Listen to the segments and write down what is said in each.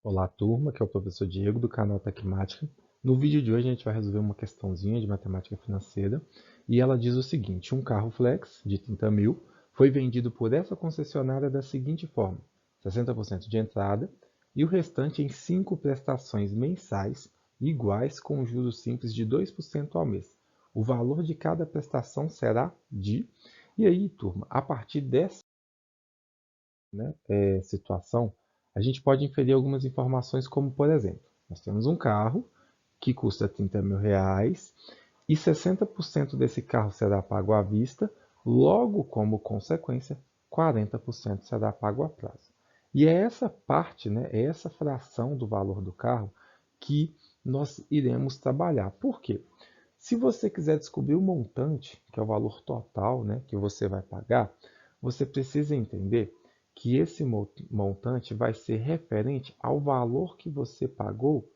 Olá, turma, que é o professor Diego do canal Tecmática. No vídeo de hoje a gente vai resolver uma questãozinha de matemática financeira e ela diz o seguinte: um carro flex de 30 mil foi vendido por essa concessionária da seguinte forma: 60% de entrada e o restante em 5 prestações mensais iguais com juros simples de 2% ao mês. O valor de cada prestação será de... E aí, turma, a partir dessa situação, a gente pode inferir algumas informações, como por exemplo, nós temos um carro que custa 30 mil reais e 60% desse carro será pago à vista, logo como consequência, 40% será pago a prazo. E é essa parte, é essa fração do valor do carro que nós iremos trabalhar. Por quê? Se você quiser descobrir o montante, que é o valor total, que você vai pagar, você precisa entender que esse montante vai ser referente ao valor que você pagou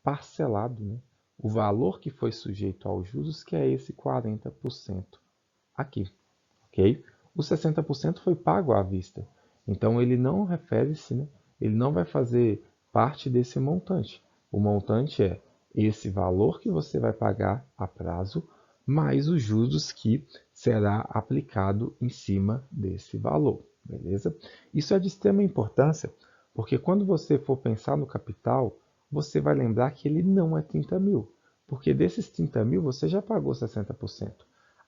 parcelado, o valor que foi sujeito aos juros, que é esse 40% aqui, ok? O 60% foi pago à vista, então ele não refere-se, ele não vai fazer parte desse montante. O montante é esse valor que você vai pagar a prazo, mais os juros que será aplicado em cima desse valor, beleza? Isso é de extrema importância, porque quando você for pensar no capital, você vai lembrar que ele não é 30 mil, porque desses 30 mil você já pagou 60%.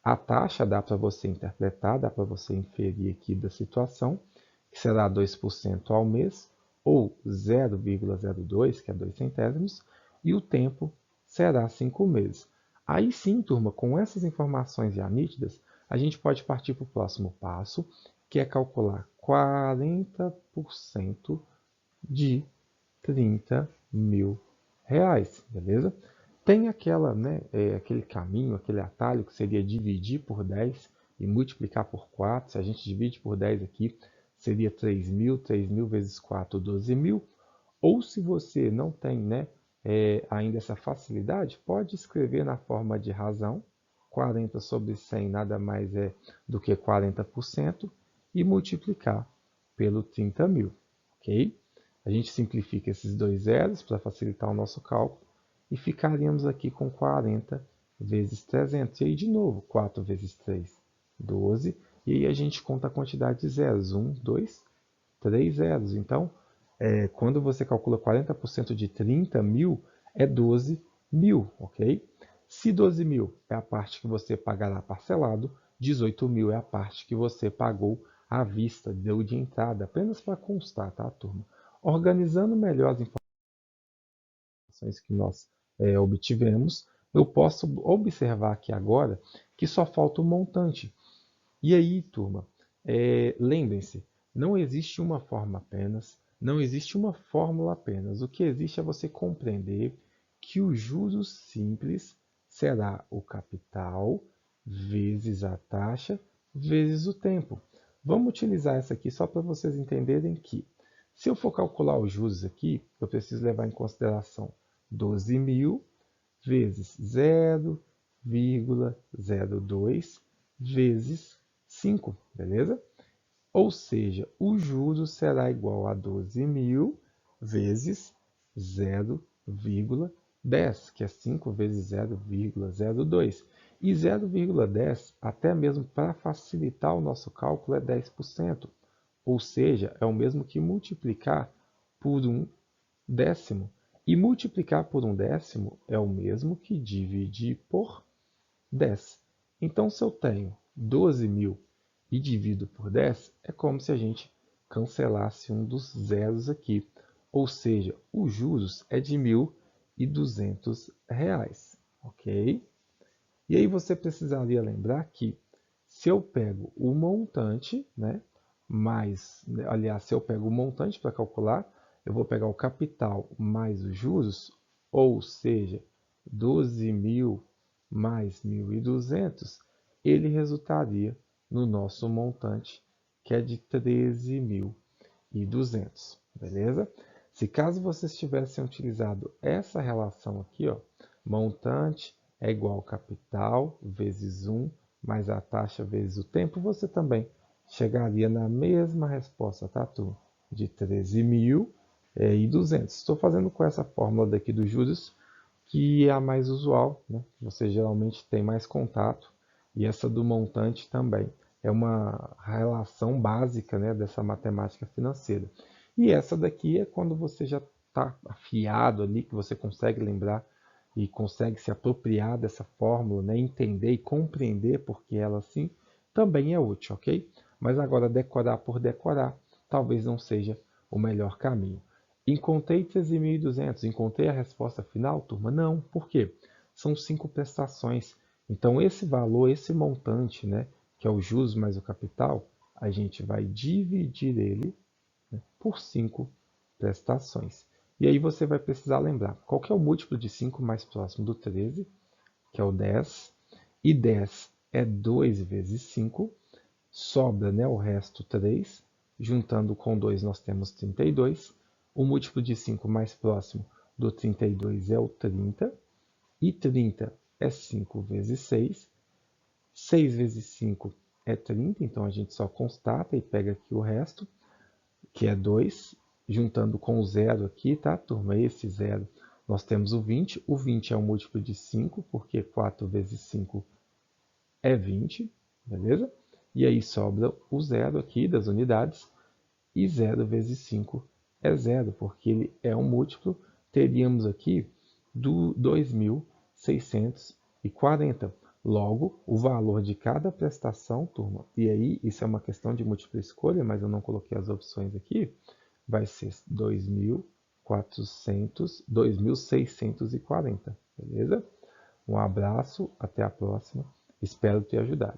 A taxa dá para você interpretar, dá para você inferir aqui da situação, que será 2% ao mês, ou 0,02, que é 2 centésimos, e o tempo será 5 meses. Aí sim, turma, com essas informações já nítidas, a gente pode partir para o próximo passo, que é calcular 40% de 30 mil reais, beleza? Tem aquele caminho, aquele atalho que seria dividir por 10 e multiplicar por 4. Se a gente divide por 10 aqui, seria 3 mil vezes 4, 12 mil. Ou se você não tem ainda essa facilidade, pode escrever na forma de razão. 40 sobre 100 nada mais é do que 40% e multiplicar pelo 30 mil, ok? A gente simplifica esses dois zeros para facilitar o nosso cálculo e ficaríamos aqui com 40 vezes 300. E aí, de novo, 4 vezes 3, 12. E aí a gente conta a quantidade de zeros. 1, 2, 3 zeros. Então, quando você calcula 40% de 30 mil, é 12 mil, ok? Se 12 mil é a parte que você pagará parcelado, 18 mil é a parte que você pagou à vista, deu de entrada, apenas para constar, tá, turma? Organizando melhor as informações que nós obtivemos, eu posso observar aqui agora que só falta o montante. E aí, turma, lembrem-se, não existe uma forma apenas, não existe uma fórmula apenas. O que existe é você compreender que o juros simples será o capital vezes a taxa vezes o tempo. Vamos utilizar essa aqui só para vocês entenderem que, se eu for calcular os juros aqui, eu preciso levar em consideração 12 mil vezes 0,02 vezes 5, beleza? Ou seja, o juros será igual a 12 mil vezes 0,10, que é 5 vezes 0,02. E 0,10, até mesmo para facilitar o nosso cálculo, é 10%. Ou seja, é o mesmo que multiplicar por um décimo. E multiplicar por um décimo é o mesmo que dividir por 10. Então, se eu tenho 12 mil e divido por 10, é como se a gente cancelasse um dos zeros aqui. Ou seja, os juros é de R$ 1.200, ok? E aí você precisaria lembrar que se eu pego o montante, aliás, se eu pego o montante para calcular, eu vou pegar o capital mais os juros, ou seja, 12 mil mais 1.200, ele resultaria no nosso montante, que é de 13.200, beleza? Se caso vocês tivessem utilizado essa relação aqui, ó, montante é igual ao capital vezes 1 mais a taxa vezes o tempo, você também chegaria na mesma resposta, tá, turma? De 13 mil e 200. Estou fazendo com essa fórmula daqui dos juros, que é a mais usual, né? Você geralmente tem mais contato, e essa do montante também. É uma relação básica, né, dessa matemática financeira. E essa daqui é quando você já está afiado ali, que você consegue lembrar e consegue se apropriar dessa fórmula, né, entender e compreender porque ela assim também é útil, ok? Mas agora decorar por decorar talvez não seja o melhor caminho. Encontrei 13.200, encontrei a resposta final, turma? Não, por quê? São 5 prestações. Então esse valor, esse montante, né, que é o juros mais o capital, a gente vai dividir ele, né, por 5 prestações. E aí você vai precisar lembrar qual que é o múltiplo de 5 mais próximo do 13, que é o 10, e 10 é 2 vezes 5, sobra, né, o resto 3, juntando com 2 nós temos 32, o múltiplo de 5 mais próximo do 32 é o 30, e 30 é 5 vezes 6, 6 vezes 5 é 30, então a gente só constata e pega aqui o resto, que é 2, juntando com o zero aqui, tá, turma? Esse zero, nós temos o 20. O 20 é um múltiplo de 5, porque 4 vezes 5 é 20, beleza? E aí sobra o zero aqui das unidades, e 0 vezes 5 é zero, porque ele é um múltiplo. Teríamos aqui do 2.640. Logo, o valor de cada prestação, turma, e aí isso é uma questão de múltipla escolha, mas eu não coloquei as opções aqui, vai ser 2.640, beleza? Um abraço, até a próxima, espero te ajudar.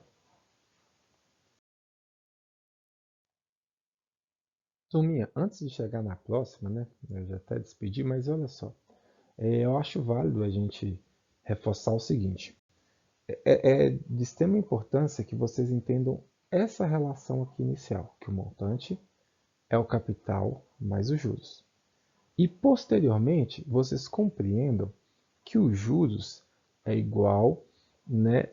Turminha, antes de chegar na próxima, né, eu já até despedi, mas olha só, eu acho válido a gente reforçar o seguinte, é de extrema importância que vocês entendam essa relação aqui inicial, que o montante é o capital mais os juros. E posteriormente, vocês compreendam que os juros é igual, né,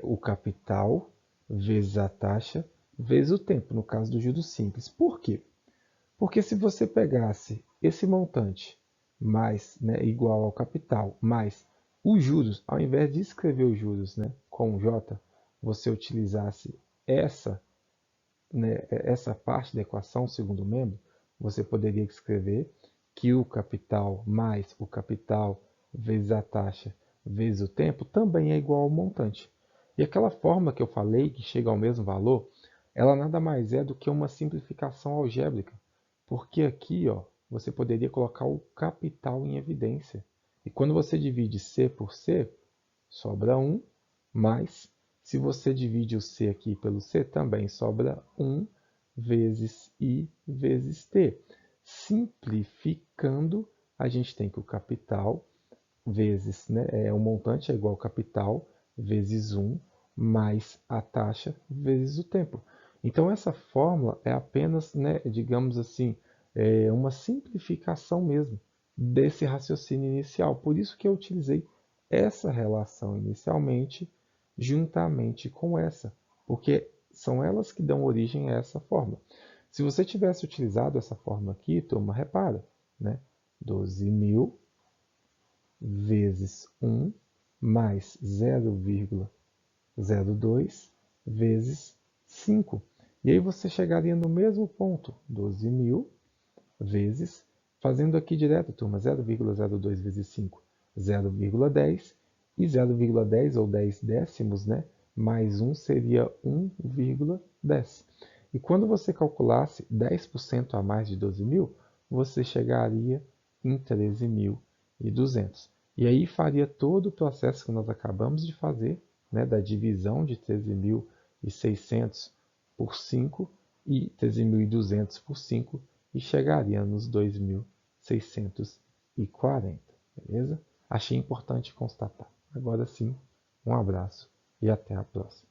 o capital vezes a taxa vezes o tempo, no caso do juros simples. Por quê? Porque se você pegasse esse montante mais, né, igual ao capital, mais os juros, ao invés de escrever os juros, né, com J, você utilizasse essa, né, essa parte da equação, o segundo membro, você poderia escrever que o capital mais o capital vezes a taxa vezes o tempo também é igual ao montante. E aquela forma que eu falei, que chega ao mesmo valor, ela nada mais é do que uma simplificação algébrica. Porque aqui, ó, você poderia colocar o capital em evidência. E quando você divide C por C, sobra 1, mais, se você divide o C aqui pelo C, também sobra 1 vezes I vezes T. Simplificando, a gente tem que o capital vezes, né, o montante é igual ao capital vezes 1 mais a taxa vezes o tempo. Então essa fórmula é apenas, né, digamos assim, uma simplificação mesmo desse raciocínio inicial. Por isso que eu utilizei essa relação inicialmente juntamente com essa, porque são elas que dão origem a essa fórmula. Se você tivesse utilizado essa fórmula aqui, turma, repara, né? 12.000 vezes 1 mais 0,02 vezes 5. E aí você chegaria no mesmo ponto, 12.000 vezes, fazendo aqui direto, turma, 0,02 vezes 5, 0,10, e 0,10 ou 10 décimos, né, mais 1 seria 1,10. E quando você calculasse 10% a mais de 12.000, você chegaria em 13.200. E aí faria todo o processo que nós acabamos de fazer, né, da divisão de 13.600 por 5 e 13.200 por 5, e chegaria nos 2.640, beleza? Achei importante constatar. Agora sim, um abraço e até a próxima.